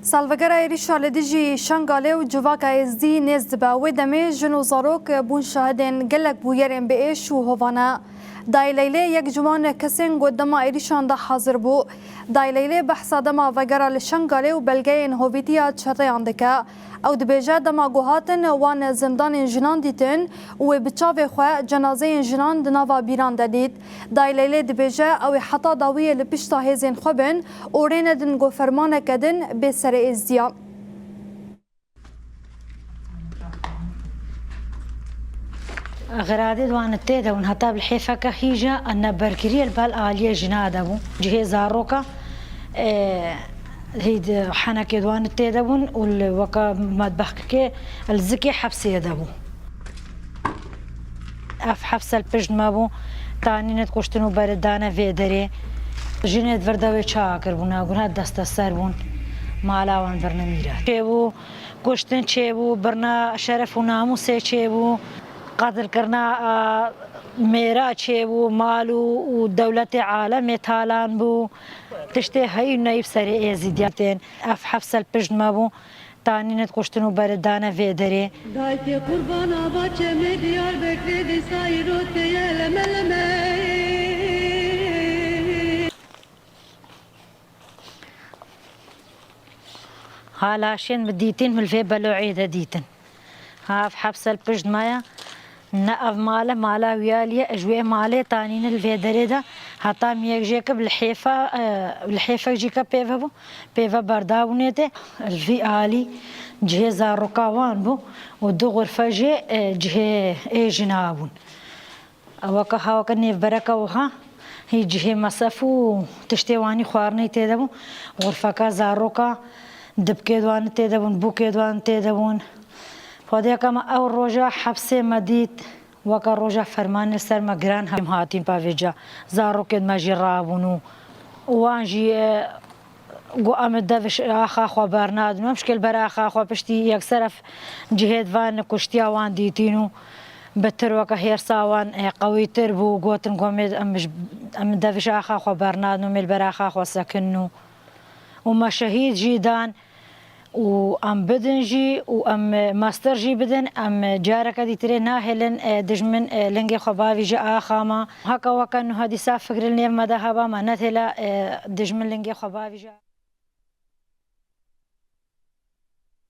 Salvegera êrişa li dijî Şengalê û civaka êzdî nêz dibe. Wê demê jin û zarok bûn şahidên gelek bûyerên bi êş û hovane. Dayê Leylê yek ciwan kesên got dema êrişan de hazir bû. Dayê Leylê behsa dema vegera li Şengalê û belgeyên hovîtiya çeteyan dike. Ew dibêje dema guhatin wan zindanên jinan dîtin û wê bi çavê xwe cenazeyên jinan di nava bîran de dît. Dayê Leylê dibêje ew ê heta dawiyê li pişta hêzên xwe bin û rê nedin gofermaneke din bê serê êzdiya. غرادي دوان التيدا ونهتا بالحيفكة هيجا أن بركري البال آلية جنادة بو جهي زاروكا هيد حنكي دوان التيدا بون والوكا مدبخكي الزكي حبسي دبو اف حبس البجد ما بو تاني نتكشتنو بردانة فيدري جنيد فردوي چاكر بونا قنها دست السر بون مالاوان برنميرات چيبو كشتن چيبو برنا شرف و ناموسي چيبو قدر کرنا میرا چه بو مالو و دولت عالم تالان بو تشته هی نایب سری ازیدیاتن اف حفص الپجد ما بو تانی نت کشتنو بردانه ویدری دایت قربان آبا چه دیار بکردی سایروت یلملمه حالا شین بدیتین ملفی بلوعید دیتن هاف حبس الپجد مایا نأف مالا ويالية أجواء مالي تانين الفيدري ده حتى ميجيك بالحيفة جيكا بيفا برداونيته الفي آلي جهة زاروكاوان بو ودو غرفة جي جهة اي جنابون وكا هاوكا نيف بركة وها هي جهة مصفو تشتيواني خوارني تيدبون غرفة كا زاروكا دبكي دوان تيدبون بوكي دوان تيدبون خودی کم او روزا حبس مدید وکا روزا فرمان سر مگران هم هاتین پاویجا زارو کد مجرابونو وانجی گو آمد دوش آخا خو برناد مشکل بر آخا خو پشتی یک صرف جهاد وان کشتیا وان دیتینو بتر وکا هرسا وان قوی تر بو گوتن قومید ام دوش آخا خو برناد نمیل بر آخا خو سکنو وما شهید جیدان و ام بدن جی و ام ماستر جی بدن ام جارك دي تري ناهلن دجمن لنجي خباوي جا آخاما هكا وكان هادي ساف فكر النيم مدهبا ما نتلا دجمن لنجي خباوي جا